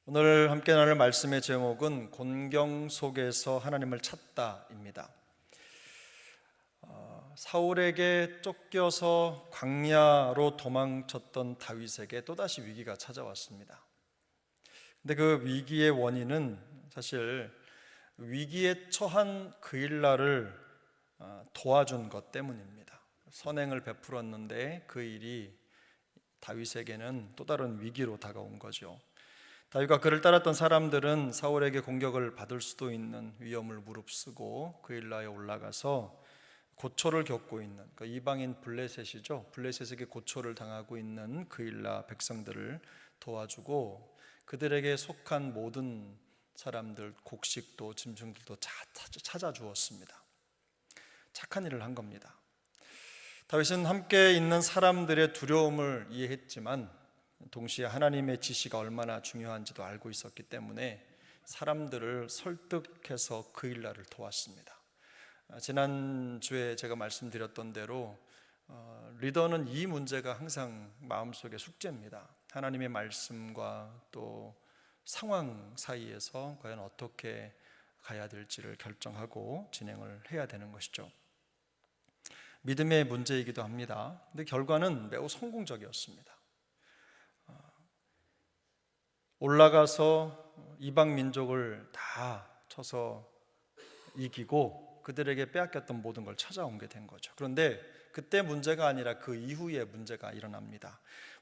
오늘 함께 나눌 말씀의 제목은 곤경 속에서 하나님을 찾다입니다. 사울에게 쫓겨서 광야로 도망쳤던 다윗에게 또다시 위기가 찾아왔습니다. 근데 그 위기의 원인은 사실 위기에 처한 그일라를 도와준 것 때문입니다. 선행을 베풀었는데 그 일이 다윗에게는 또 다른 위기로 다가온 거죠. 다윗과 그를 따랐던 사람들은 사울에게 공격을 받을 수도 있는 위험을 무릅쓰고 그일라에 올라가서 고초를 겪고 있는 이방인 블레셋이죠. 블레셋에게 고초를 당하고 있는 그일라 백성들을 도와주고 그들에게 속한 모든 사람들, 곡식도 짐승들도 찾아주었습니다. 착한 일을 한 겁니다. 다윗은 함께 있는 사람들의 두려움을 이해했지만 동시에 하나님의 지시가 얼마나 중요한지도 알고 있었기 때문에 사람들을 설득해서 그일라를 도왔습니다. 지난주에 제가 말씀드렸던 대로 리더는 이 문제가 항상 마음속에 숙제입니다. 하나님의 말씀과 또 상황 사이에서 과연 어떻게 가야 될지를 결정하고 진행을 해야 되는 것이죠. 믿음의 문제이기도 합니다. 근데 결과는 매우 성공적이었습니다. 올라가서 이방 민족을 다 쳐서 이기고 그들에게 빼앗겼던 모든 걸 찾아온 게 된 거죠. 그런데 그때 문제가 아니라 그 이후에 문제가 일어납니다.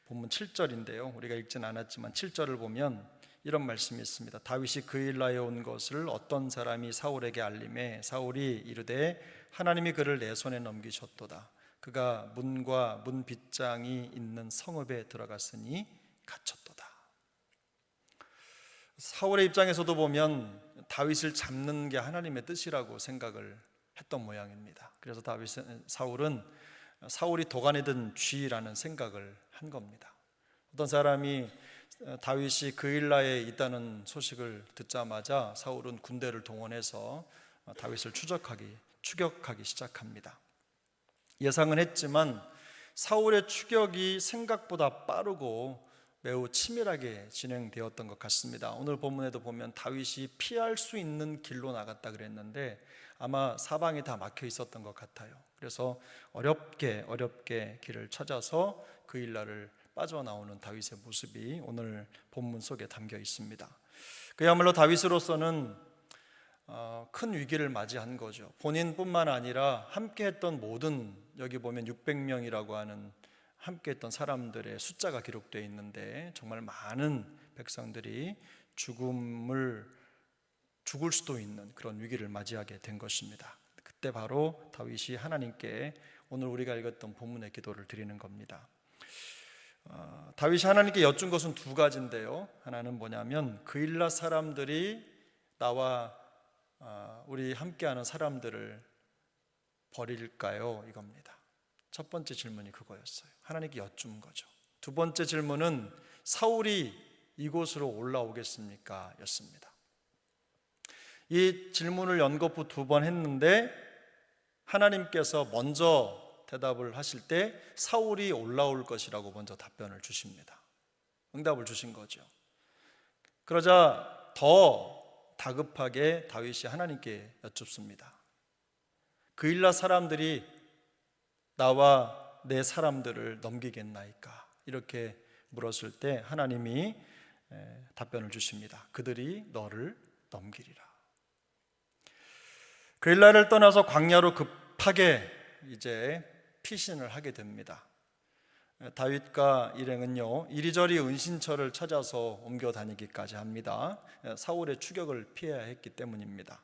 본문 7절인데요. 우리가 읽진 않았지만 7절을 보면 이런 말씀이 있습니다. 다윗이 그일라에 온 것을 어떤 사람이 사울에게 알림해 사울이 이르되 하나님이 그를 내 손에 넘기셨도다. 그가 문과 문 빗장이 있는 성읍에 들어갔으니 갇혔도다. 사울의 입장에서도 보면 다윗을 잡는 게 하나님의 뜻이라고 생각을 했던 모양입니다. 그래서 사울은 사울이 도가니든 쥐라는 생각을 한 겁니다. 어떤 사람이 다윗이 그일라에 있다는 소식을 듣자마자 사울은 군대를 동원해서 다윗을 추격하기 시작합니다. 예상은 했지만 사울의 추격이 생각보다 빠르고 매우 치밀하게 진행되었던 것 같습니다. 오늘 본문에도 보면 다윗이 피할 수 있는 길로 나갔다 그랬는데 아마 사방이 다 막혀 있었던 것 같아요. 그래서 어렵게 길을 찾아서 그일라를 빠져나오는 다윗의 모습이 오늘 본문 속에 담겨 있습니다. 그야말로 다윗으로서는 큰 위기를 맞이한 거죠. 본인뿐만 아니라 함께했던 모든, 여기 보면 600명이라고 하는 함께했던 사람들의 숫자가 기록되어 있는데 정말 많은 백성들이 죽을 수도 있는 그런 위기를 맞이하게 된 것입니다. 그때 바로 다윗이 하나님께 오늘 우리가 읽었던 본문의 기도를 드리는 겁니다. 다윗이 하나님께 여쭌 것은 두 가지인데요. 하나는 뭐냐면 그일라 사람들이 나와 우리 함께하는 사람들을 버릴까요? 이겁니다. 첫 번째 질문이 그거였어요. 하나님께 여쭌 거죠. 두 번째 질문은 사울이 이곳으로 올라오겠습니까? 였습니다. 이 질문을 연거푸 두 번 했는데 하나님께서 먼저 대답을 하실 때 사울이 올라올 것이라고 먼저 답변을 주십니다. 응답을 주신 거죠. 그러자 더 다급하게 다윗이 하나님께 여쭙습니다. 그일라 사람들이 나와 내 사람들을 넘기겠나이까? 이렇게 물었을 때 하나님이 답변을 주십니다. 그들이 너를 넘기리라. 그일라를 떠나서 광야로 급하게 이제 피신을 하게 됩니다. 다윗과 일행은요 이리저리 은신처를 찾아서 옮겨 다니기까지 합니다. 사울의 추격을 피해야 했기 때문입니다.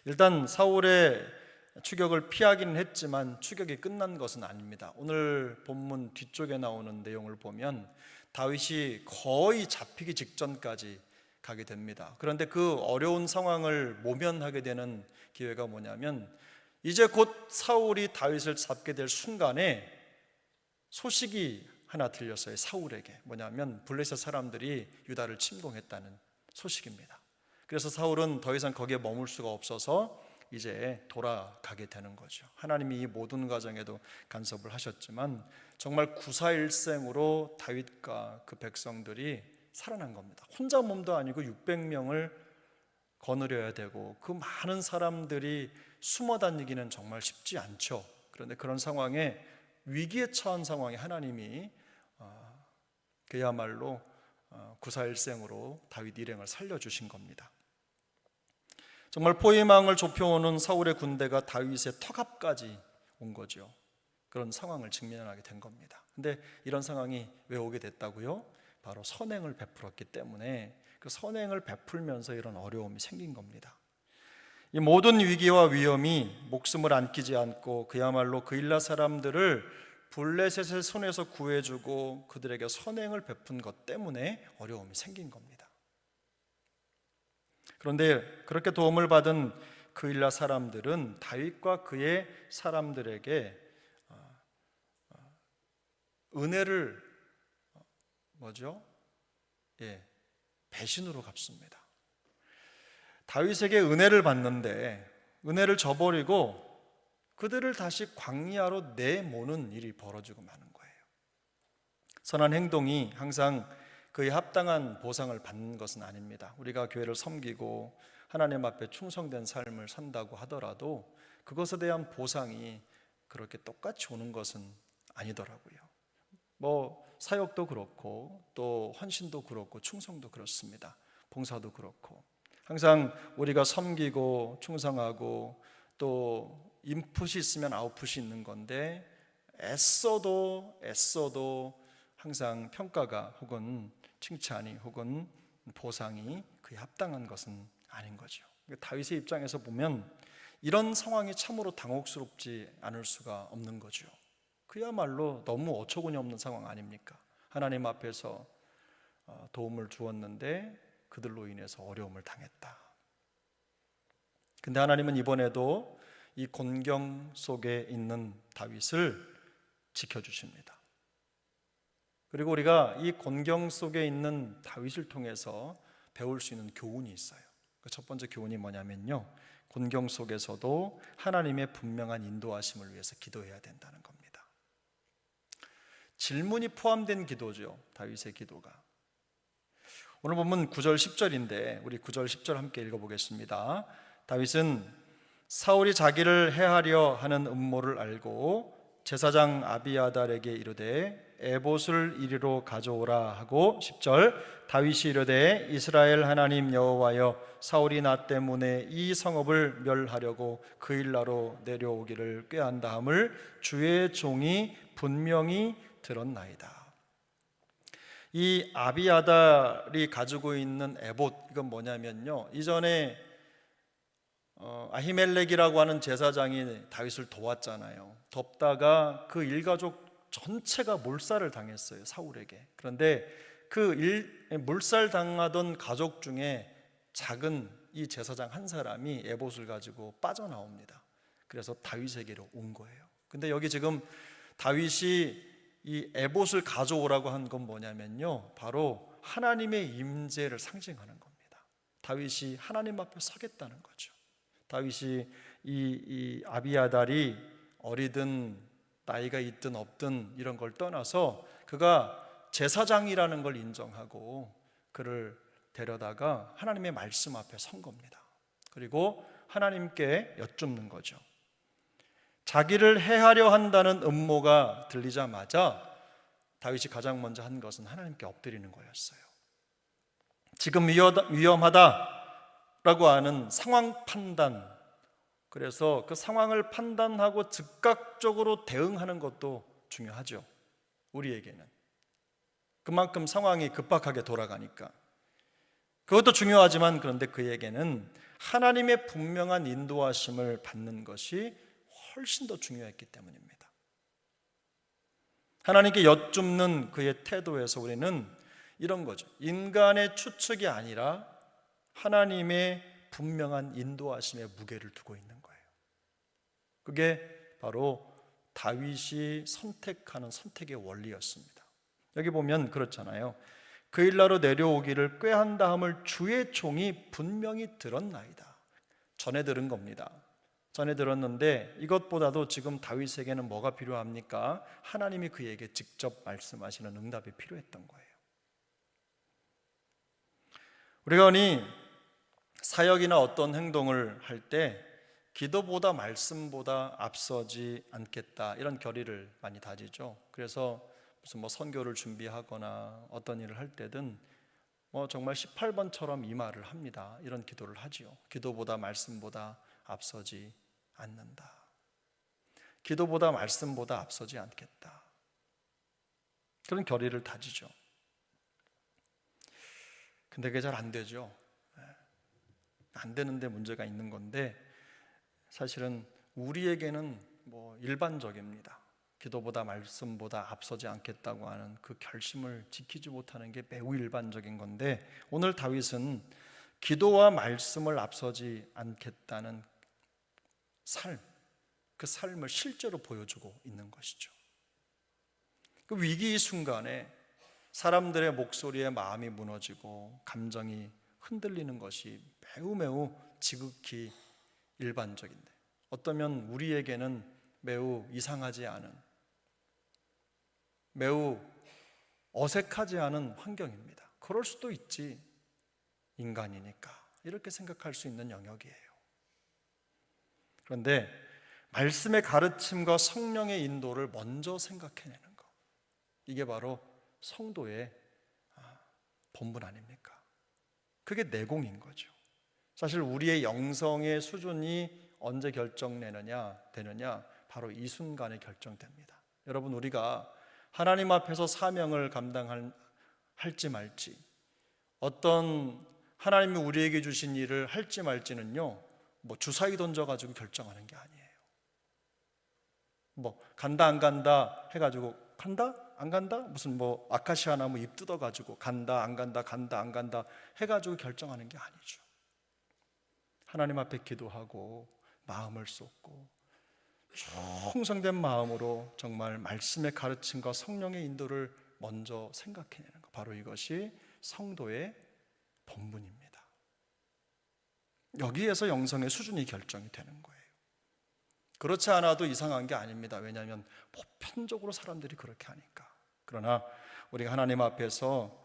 일단 사울의 추격을 피하기는 했지만 추격이 끝난 것은 아닙니다. 오늘 본문 뒤쪽에 나오는 내용을 보면 다윗이 거의 잡히기 직전까지 가게 됩니다. 그런데 그 어려운 상황을 모면하게 되는 기회가 뭐냐면 이제 곧 사울이 다윗을 잡게 될 순간에 소식이 하나 들렸어요. 사울에게 뭐냐면 블레셋 사람들이 유다를 침공했다는 소식입니다. 그래서 사울은 더 이상 거기에 머물 수가 없어서 이제 돌아가게 되는 거죠. 하나님이 이 모든 과정에도 간섭을 하셨지만 정말 구사일생으로 다윗과 그 백성들이 살아난 겁니다. 혼자 몸도 아니고 600명을 거느려야 되고 그 많은 사람들이 숨어 다니기는 정말 쉽지 않죠. 그런데 그런 상황에 위기에 처한 상황에 하나님이 그야말로 구사일생으로 다윗 일행을 살려주신 겁니다. 정말 포위망을 좁혀오는 사울의 군대가 다윗의 턱 앞까지 온 거죠. 그런 상황을 직면하게 된 겁니다. 근데 이런 상황이 왜 오게 됐다고요? 바로 선행을 베풀었기 때문에 그 선행을 베풀면서 이런 어려움이 생긴 겁니다. 이 모든 위기와 위험이 목숨을 안기지 않고 그야말로 그일라 사람들을 블레셋의 손에서 구해주고 그들에게 선행을 베푼 것 때문에 어려움이 생긴 겁니다. 그런데 그렇게 도움을 받은 그일라 사람들은 다윗과 그의 사람들에게 은혜를 배신으로 갚습니다. 다윗에게 은혜를 받는데 은혜를 저버리고 그들을 다시 광야로 내모는 일이 벌어지고 마는 거예요. 선한 행동이 항상 그에 합당한 보상을 받는 것은 아닙니다. 우리가 교회를 섬기고 하나님 앞에 충성된 삶을 산다고 하더라도 그것에 대한 보상이 그렇게 똑같이 오는 것은 아니더라고요. 사역도 그렇고 또 헌신도 그렇고 충성도 그렇습니다. 봉사도 그렇고 항상 우리가 섬기고 충성하고 또 인풋이 있으면 아웃풋이 있는 건데 애써도 항상 평가가 혹은 칭찬이 혹은 보상이 그에 합당한 것은 아닌 거죠. 다윗의 입장에서 보면 이런 상황이 참으로 당혹스럽지 않을 수가 없는 거죠. 그야말로 너무 어처구니 없는 상황 아닙니까? 하나님 앞에서 도움을 주었는데 그들로 인해서 어려움을 당했다. 근데 하나님은 이번에도 이 곤경 속에 있는 다윗을 지켜주십니다. 그리고 우리가 이 곤경 속에 있는 다윗을 통해서 배울 수 있는 교훈이 있어요. 첫 번째 교훈이 뭐냐면요, 곤경 속에서도 하나님의 분명한 인도하심을 위해서 기도해야 된다는 겁니다. 질문이 포함된 기도죠, 다윗의 기도가. 오늘 본문 9절 10절인데 우리 9절 10절 함께 읽어보겠습니다. 다윗은 사울이 자기를 해하려 하는 음모를 알고 제사장 아비아달에게 이르되 에봇을 이리로 가져오라 하고 10절 다윗이 이르되 이스라엘 하나님 여호와여 사울이 나 때문에 이 성읍을 멸하려고 그일라로 내려오기를 꾀한다함을 주의 종이 분명히 들었나이다. 이 아비아달이 가지고 있는 에봇, 이건 뭐냐면요, 이전에 아히멜렉이라고 하는 제사장이 다윗을 도왔잖아요. 돕다가 그 일가족 전체가 몰살을 당했어요, 사울에게. 그런데 몰살 당하던 가족 중에 작은 이 제사장 한 사람이 에봇을 가지고 빠져나옵니다. 그래서 다윗에게로 온 거예요. 근데 여기 지금 다윗이 이 에봇을 가져오라고 한 건 뭐냐면요, 바로 하나님의 임재를 상징하는 겁니다. 다윗이 하나님 앞에 서겠다는 거죠. 다윗이 이 아비아달이 어리든 나이가 있든 없든 이런 걸 떠나서 그가 제사장이라는 걸 인정하고 그를 데려다가 하나님의 말씀 앞에 선 겁니다. 그리고 하나님께 여쭙는 거죠. 자기를 해하려 한다는 음모가 들리자마자 다윗이 가장 먼저 한 것은 하나님께 엎드리는 거였어요. 지금 위험하다라고 하는 상황 판단, 그래서 그 상황을 판단하고 즉각적으로 대응하는 것도 중요하죠. 우리에게는 그만큼 상황이 급박하게 돌아가니까 그것도 중요하지만, 그런데 그에게는 하나님의 분명한 인도하심을 받는 것이 훨씬 더 중요했기 때문입니다. 하나님께 여쭙는 그의 태도에서 우리는 이런 거죠. 인간의 추측이 아니라 하나님의 분명한 인도하심의 무게를 두고 있는 거예요. 그게 바로 다윗이 선택하는 선택의 원리였습니다. 여기 보면 그렇잖아요. 그일라로 내려오기를 꾀한다함을 주의 종이 분명히 들었나이다. 전에 들은 겁니다. 전에 들었는데 이것보다도 지금 다윗에게는 뭐가 필요합니까? 하나님이 그에게 직접 말씀하시는 응답이 필요했던 거예요. 우리가 흔히 사역이나 어떤 행동을 할 때 기도보다 말씀보다 앞서지 않겠다, 이런 결의를 많이 다지죠. 그래서 무슨 선교를 준비하거나 어떤 일을 할 때든 정말 18번처럼 이 말을 합니다. 이런 기도를 하지요. 기도보다 말씀보다 앞서지 않는다. 기도보다 말씀보다 앞서지 않겠다. 그런 결의를 다지죠. 근데 그게 잘 안 되죠. 안 되는데 문제가 있는 건데, 사실은 우리에게는 일반적입니다. 기도보다 말씀보다 앞서지 않겠다고 하는 그 결심을 지키지 못하는 게 매우 일반적인 건데, 오늘 다윗은 기도와 말씀을 앞서지 않겠다는 그 삶을 실제로 보여주고 있는 것이죠. 그 위기 순간에 사람들의 목소리에 마음이 무너지고 감정이 흔들리는 것이 매우 지극히 일반적인데, 어쩌면 우리에게는 매우 이상하지 않은, 매우 어색하지 않은 환경입니다. 그럴 수도 있지, 인간이니까, 이렇게 생각할 수 있는 영역이에요. 그런데 말씀의 가르침과 성령의 인도를 먼저 생각해내는 것, 이게 바로 성도의 본분 아닙니까? 그게 내공인 거죠. 사실 우리의 영성의 수준이 언제 되느냐, 바로 이 순간에 결정됩니다. 여러분, 우리가 하나님 앞에서 사명을 감당할지 말지, 어떤 하나님이 우리에게 주신 일을 할지 말지는요, 주사위 던져가지고 결정하는 게 아니에요. 간다 안 간다 해가지고, 간다 안 간다, 무슨 아카시아 나무 잎 뜯어가지고 간다 안 간다, 간다 안 간다 해가지고 결정하는 게 아니죠. 하나님 앞에 기도하고 마음을 쏟고 충성된 마음으로 정말 말씀의 가르침과 성령의 인도를 먼저 생각해내는 것, 바로 이것이 성도의 본분입니다. 여기에서 영성의 수준이 결정이 되는 거예요. 그렇지 않아도 이상한 게 아닙니다. 왜냐하면 보편적으로 사람들이 그렇게 하니까. 그러나 우리가 하나님 앞에서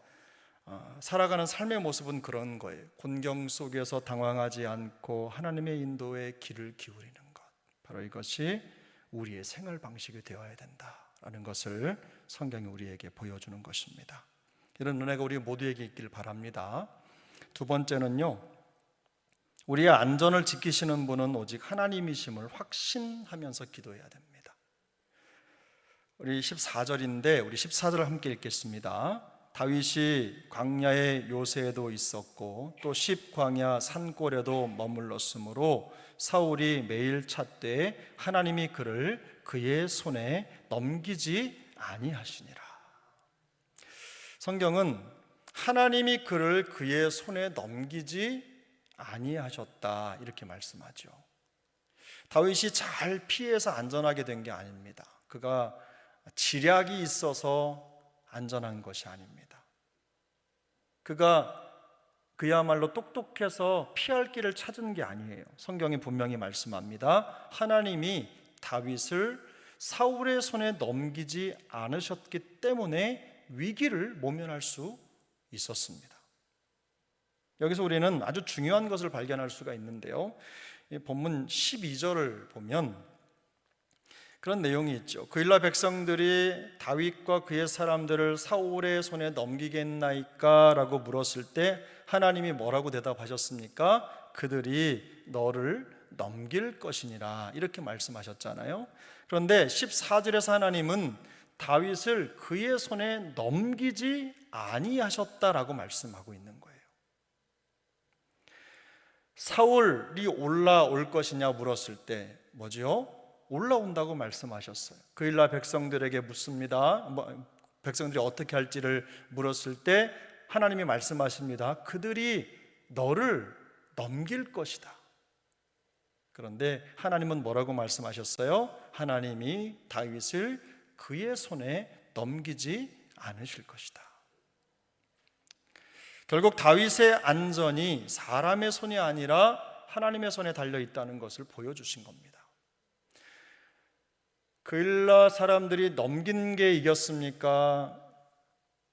살아가는 삶의 모습은 그런 거예요. 곤경 속에서 당황하지 않고 하나님의 인도에 귀를 기울이는 것, 바로 이것이 우리의 생활 방식이 되어야 된다라는 것을 성경이 우리에게 보여주는 것입니다. 이런 은혜가 우리 모두에게 있길 바랍니다. 두 번째는요, 우리의 안전을 지키시는 분은 오직 하나님이심을 확신하면서 기도해야 됩니다. 우리 14절인데 우리 14절을 함께 읽겠습니다. 다윗이 광야의 요새에도 있었고 또 십광야 산골에도 머물렀으므로 사울이 매일 찾되 하나님이 그를 그의 손에 넘기지 아니하시니라. 성경은 하나님이 그를 그의 손에 넘기지 아니하셨다, 이렇게 말씀하죠. 다윗이 잘 피해서 안전하게 된 게 아닙니다. 그가 지략이 있어서 안전한 것이 아닙니다. 그가 그야말로 똑똑해서 피할 길을 찾은 게 아니에요. 성경이 분명히 말씀합니다. 하나님이 다윗을 사울의 손에 넘기지 않으셨기 때문에 위기를 모면할 수 있었습니다. 여기서 우리는 아주 중요한 것을 발견할 수가 있는데요, 본문 12절을 보면 그런 내용이 있죠. 그일라 백성들이 다윗과 그의 사람들을 사울의 손에 넘기겠나이까? 라고 물었을 때 하나님이 뭐라고 대답하셨습니까? 그들이 너를 넘길 것이니라, 이렇게 말씀하셨잖아요. 그런데 14절에서 하나님은 다윗을 그의 손에 넘기지 아니하셨다라고 말씀하고 있는 거예요. 사울이 올라올 것이냐 물었을 때 뭐죠? 올라온다고 말씀하셨어요. 그일라 백성들에게 묻습니다. 백성들이 어떻게 할지를 물었을 때 하나님이 말씀하십니다. 그들이 너를 넘길 것이다. 그런데 하나님은 뭐라고 말씀하셨어요? 하나님이 다윗을 그의 손에 넘기지 않으실 것이다. 결국 다윗의 안전이 사람의 손이 아니라 하나님의 손에 달려 있다는 것을 보여주신 겁니다. 그일라 사람들이 넘긴 게 이겼습니까?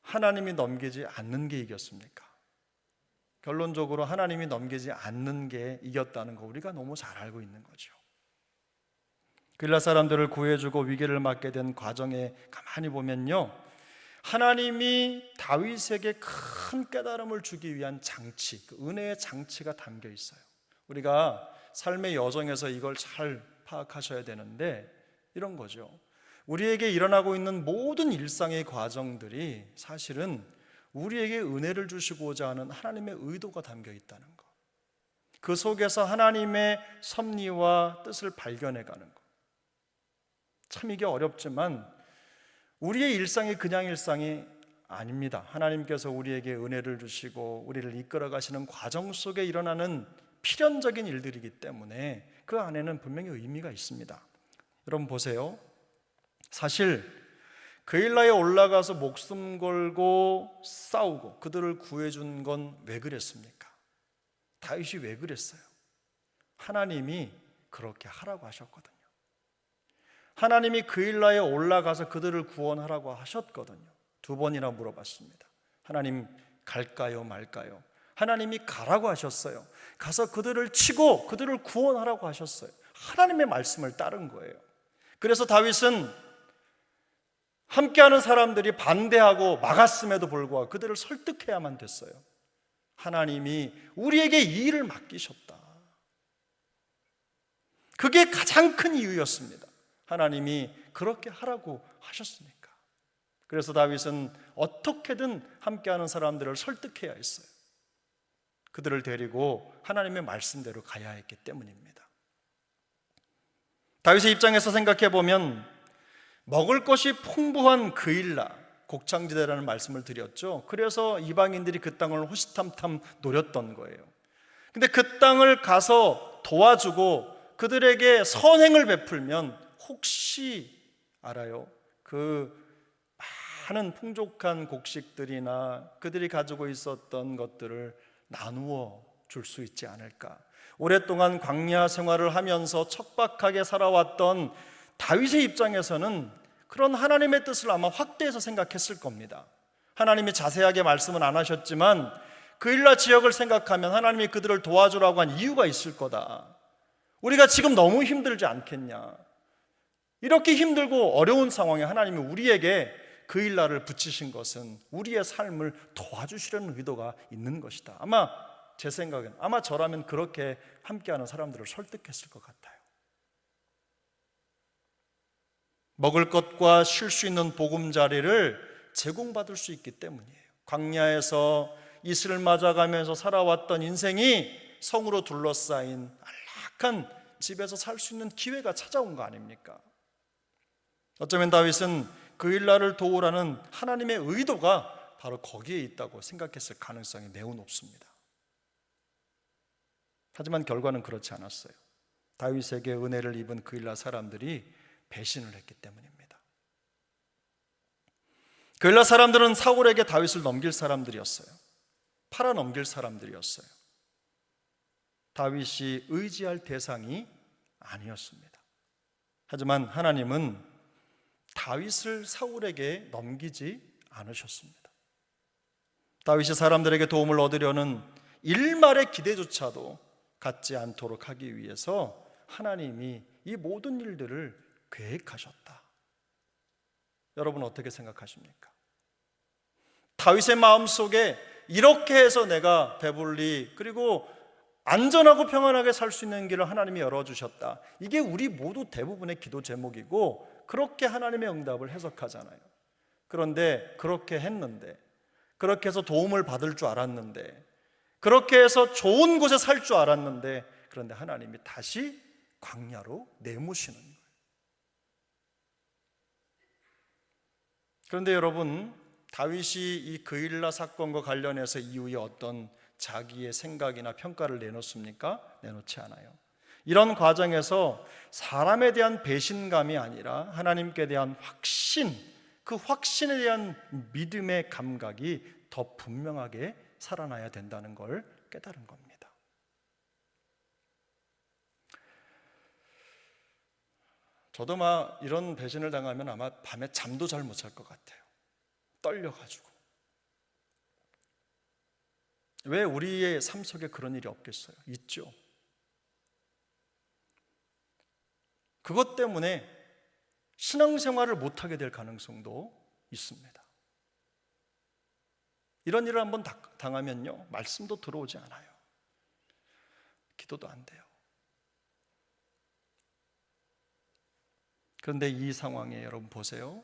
하나님이 넘기지 않는 게 이겼습니까? 결론적으로 하나님이 넘기지 않는 게 이겼다는 거 우리가 너무 잘 알고 있는 거죠. 그일라 사람들을 구해주고 위기를 맞게 된 과정에 가만히 보면요, 하나님이 다윗에게 큰 깨달음을 주기 위한 장치, 그 은혜의 장치가 담겨 있어요. 우리가 삶의 여정에서 이걸 잘 파악하셔야 되는데 이런 거죠. 우리에게 일어나고 있는 모든 일상의 과정들이 사실은 우리에게 은혜를 주시고자 하는 하나님의 의도가 담겨 있다는 것, 그 속에서 하나님의 섭리와 뜻을 발견해가는 것. 참 이게 어렵지만 우리의 일상이 그냥 일상이 아닙니다. 하나님께서 우리에게 은혜를 주시고 우리를 이끌어 가시는 과정 속에 일어나는 필연적인 일들이기 때문에 그 안에는 분명히 의미가 있습니다. 여러분 보세요. 사실 그일라에 올라가서 목숨 걸고 싸우고 그들을 구해준 건 왜 그랬습니까? 다윗이 왜 그랬어요? 하나님이 그렇게 하라고 하셨거든요. 하나님이 그일라에 올라가서 그들을 구원하라고 하셨거든요. 2번이나 물어봤습니다. 하나님 갈까요 말까요? 하나님이 가라고 하셨어요. 가서 그들을 치고 그들을 구원하라고 하셨어요. 하나님의 말씀을 따른 거예요. 그래서 다윗은 함께하는 사람들이 반대하고 막았음에도 불구하고 그들을 설득해야만 됐어요. 하나님이 우리에게 이 일을 맡기셨다. 그게 가장 큰 이유였습니다. 하나님이 그렇게 하라고 하셨으니까. 그래서 다윗은 어떻게든 함께하는 사람들을 설득해야 했어요. 그들을 데리고 하나님의 말씀대로 가야 했기 때문입니다. 다윗의 입장에서 생각해 보면 먹을 것이 풍부한 그일라, 곡창지대라는 말씀을 드렸죠. 그래서 이방인들이 그 땅을 호시탐탐 노렸던 거예요. 근데 그 땅을 가서 도와주고 그들에게 선행을 베풀면 혹시 알아요? 그 많은 풍족한 곡식들이나 그들이 가지고 있었던 것들을 나누어 줄 수 있지 않을까? 오랫동안 광야 생활을 하면서 척박하게 살아왔던 다윗의 입장에서는 그런 하나님의 뜻을 아마 확대해서 생각했을 겁니다. 하나님이 자세하게 말씀은 안 하셨지만 그일라 지역을 생각하면 하나님이 그들을 도와주라고 한 이유가 있을 거다. 우리가 지금 너무 힘들지 않겠냐? 이렇게 힘들고 어려운 상황에 하나님이 우리에게 그일라를 붙이신 것은 우리의 삶을 도와주시려는 의도가 있는 것이다. 아마 제 생각엔 아마 저라면 그렇게 함께하는 사람들을 설득했을 것 같아요. 먹을 것과 쉴 수 있는 보금자리를 제공받을 수 있기 때문이에요. 광야에서 이슬을 맞아가면서 살아왔던 인생이 성으로 둘러싸인 안락한 집에서 살 수 있는 기회가 찾아온 거 아닙니까? 어쩌면 다윗은 그일라를 도우라는 하나님의 의도가 바로 거기에 있다고 생각했을 가능성이 매우 높습니다. 하지만 결과는 그렇지 않았어요. 다윗에게 은혜를 입은 그일라 사람들이 배신을 했기 때문입니다. 그일라 사람들은 사울에게 다윗을 넘길 사람들이었어요. 팔아넘길 사람들이었어요. 다윗이 의지할 대상이 아니었습니다. 하지만 하나님은 다윗을 사울에게 넘기지 않으셨습니다. 다윗이 사람들에게 도움을 얻으려는 일말의 기대조차도 갖지 않도록 하기 위해서 하나님이 이 모든 일들을 계획하셨다. 여러분 어떻게 생각하십니까? 다윗의 마음속에 이렇게 해서 내가 배불리 그리고 안전하고 평안하게 살 수 있는 길을 하나님이 열어주셨다. 이게 우리 모두 대부분의 기도 제목이고 그렇게 하나님의 응답을 해석하잖아요. 그런데 그렇게 했는데, 그렇게 해서 도움을 받을 줄 알았는데, 그렇게 해서 좋은 곳에 살 줄 알았는데, 그런데 하나님이 다시 광야로 내모시는 거예요. 그런데 여러분, 다윗이 이 그일라 사건과 관련해서 이후에 어떤 자기의 생각이나 평가를 내놓습니까? 내놓지 않아요. 이런 과정에서 사람에 대한 배신감이 아니라 하나님께 대한 확신, 그 확신에 대한 믿음의 감각이 더 분명하게 살아나야 된다는 걸 깨달은 겁니다. 저도 이런 배신을 당하면 아마 밤에 잠도 잘 못 잘 것 같아요. 떨려가지고. 왜 우리의 삶 속에 그런 일이 없겠어요? 있죠. 그것 때문에 신앙생활을 못하게 될 가능성도 있습니다. 이런 일을 한번 당하면요, 말씀도 들어오지 않아요. 기도도 안 돼요. 그런데 이 상황에 여러분 보세요.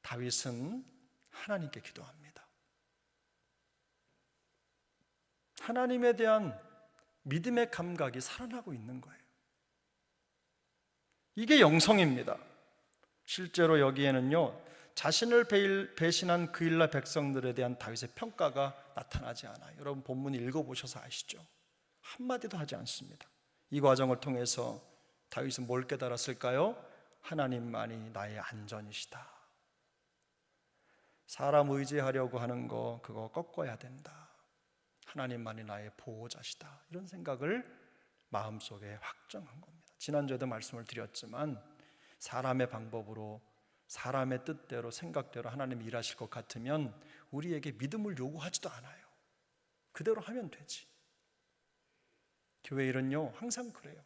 다윗은 하나님께 기도합니다. 하나님에 대한 믿음의 감각이 살아나고 있는 거예요. 이게 영성입니다. 실제로 여기에는요, 자신을 배신한 그일라 백성들에 대한 다윗의 평가가 나타나지 않아요. 여러분 본문 읽어보셔서 아시죠? 한마디도 하지 않습니다. 이 과정을 통해서 다윗은 뭘 깨달았을까요? 하나님만이 나의 안전이시다. 사람 의지하려고 하는 거 그거 꺾어야 된다. 하나님만이 나의 보호자시다. 이런 생각을 마음속에 확정한 겁니다. 지난주에도 말씀을 드렸지만 사람의 방법으로, 사람의 뜻대로, 생각대로 하나님이 일하실 것 같으면 우리에게 믿음을 요구하지도 않아요. 그대로 하면 되지. 교회 일은요 항상 그래요.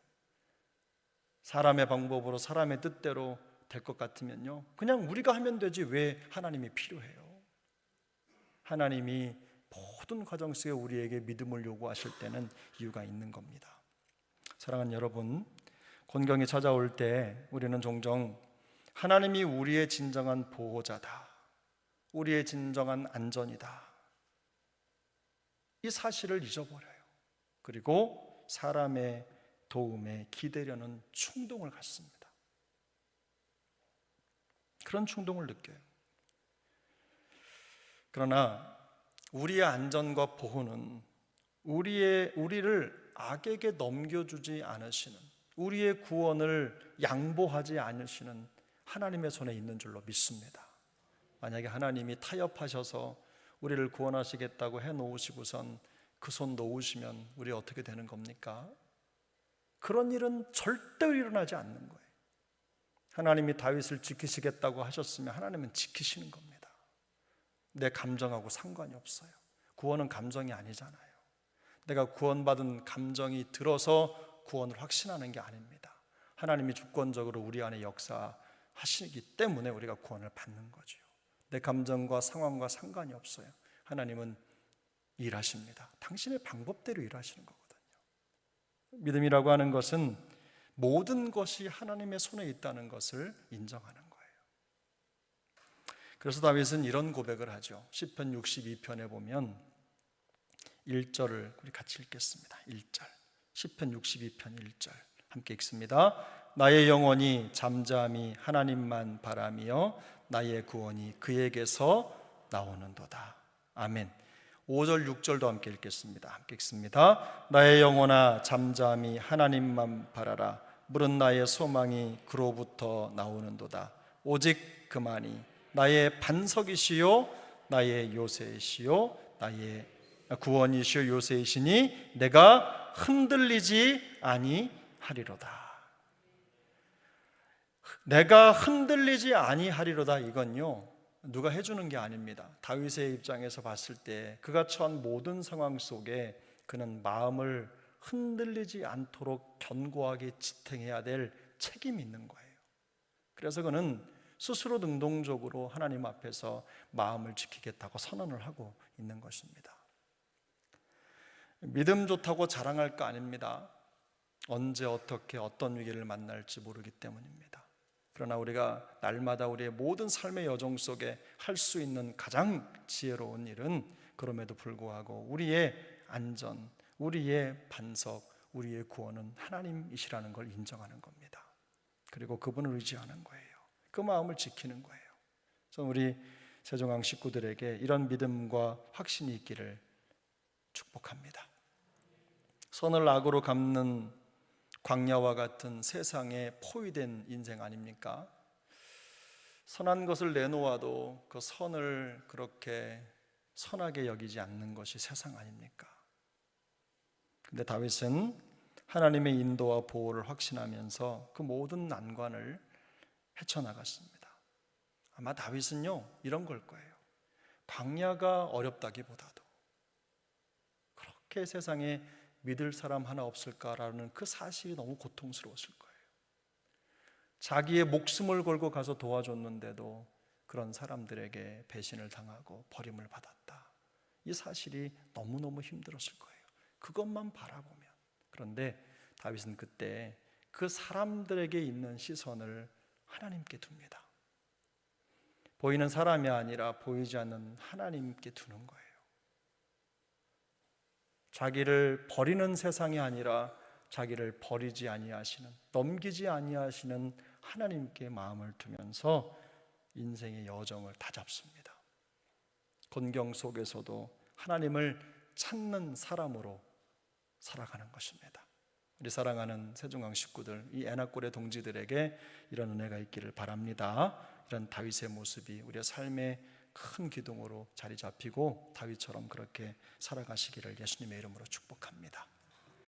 사람의 방법으로, 사람의 뜻대로 될 것 같으면요 그냥 우리가 하면 되지 왜 하나님이 필요해요? 하나님이 모든 과정 속에 우리에게 믿음을 요구하실 때는 이유가 있는 겁니다. 사랑하는 여러분, 곤경이 찾아올 때 우리는 종종 하나님이 우리의 진정한 보호자다, 우리의 진정한 안전이다, 이 사실을 잊어버려요. 그리고 사람의 도움에 기대려는 충동을 갖습니다. 그런 충동을 느껴요. 그러나 우리의 안전과 보호는 우리를 악에게 넘겨주지 않으시는, 우리의 구원을 양보하지 않으시는 하나님의 손에 있는 줄로 믿습니다. 만약에 하나님이 타협하셔서 우리를 구원하시겠다고 해놓으시고선 그 손 놓으시면 우리 어떻게 되는 겁니까? 그런 일은 절대 일어나지 않는 거예요. 하나님이 다윗을 지키시겠다고 하셨으면 하나님은 지키시는 겁니다. 내 감정하고 상관이 없어요. 구원은 감정이 아니잖아요. 내가 구원받은 감정이 들어서 구원을 확신하는 게 아닙니다. 하나님이 주권적으로 우리 안에 역사하시기 때문에 우리가 구원을 받는 거죠. 내 감정과 상황과 상관이 없어요. 하나님은 일하십니다. 당신의 방법대로 일하시는 거거든요. 믿음이라고 하는 것은 모든 것이 하나님의 손에 있다는 것을 인정하는 거예요. 그래서 다윗은 이런 고백을 하죠. 시편 62편에 보면 1절을 우리 같이 읽겠습니다. 1절, 시편 62편 1절 함께 읽습니다. 나의 영혼이 잠잠히 하나님만 바라며 나의 구원이 그에게서 나오는도다. 아멘. 5절 6절도 함께 읽겠습니다. 함께 읽습니다. 나의 영혼아 잠잠히 하나님만 바라라. 물은 나의 소망이 그로부터 나오는도다. 오직 그만이 나의 반석이시요 나의 요새이시요 나의 구원이시요 요새이시니 내가 흔들리지 아니하리로다. 내가 흔들리지 아니하리로다, 이건요 누가 해주는 게 아닙니다. 다윗의 입장에서 봤을 때 그가 처한 모든 상황 속에 그는 마음을 흔들리지 않도록 견고하게 지탱해야 될 책임이 있는 거예요. 그래서 그는 스스로 능동적으로 하나님 앞에서 마음을 지키겠다고 선언을 하고 있는 것입니다. 믿음 좋다고 자랑할 거 아닙니다. 언제 어떻게 어떤 위기를 만날지 모르기 때문입니다. 그러나 우리가 날마다 우리의 모든 삶의 여정 속에 할 수 있는 가장 지혜로운 일은 그럼에도 불구하고 우리의 안전, 우리의 반석, 우리의 구원은 하나님이시라는 걸 인정하는 겁니다. 그리고 그분을 의지하는 거예요. 그 마음을 지키는 거예요. 그래서 우리 세종항 식구들에게 이런 믿음과 확신이 있기를 축복합니다. 선을 악으로 갚는 광야와 같은 세상에 포위된 인생 아닙니까? 선한 것을 내놓아도 그 선을 그렇게 선하게 여기지 않는 것이 세상 아닙니까? 근데 다윗은 하나님의 인도와 보호를 확신하면서 그 모든 난관을 헤쳐나갔습니다. 아마 다윗은요 이런 걸 거예요. 광야가 어렵다기보다도 그렇게 세상에 믿을 사람 하나 없을까라는 그 사실이 너무 고통스러웠을 거예요. 자기의 목숨을 걸고 가서 도와줬는데도 그런 사람들에게 배신을 당하고 버림을 받았다. 이 사실이 너무너무 힘들었을 거예요. 그것만 바라보면. 그런데 다윗은 그때 그 사람들에게 있는 시선을 하나님께 둡니다. 보이는 사람이 아니라 보이지 않는 하나님께 두는 거예요. 자기를 버리는 세상이 아니라 자기를 버리지 아니하시는, 넘기지 아니하시는 하나님께 마음을 두면서 인생의 여정을 다잡습니다. 곤경 속에서도 하나님을 찾는 사람으로 살아가는 것입니다. 우리 사랑하는 세종강 식구들, 이 애나꼴의 동지들에게 이런 은혜가 있기를 바랍니다. 이런 다윗의 모습이 우리의 삶의 큰 기둥으로 자리 잡히고 다윗처럼 그렇게 살아가시기를 예수님의 이름으로 축복합니다.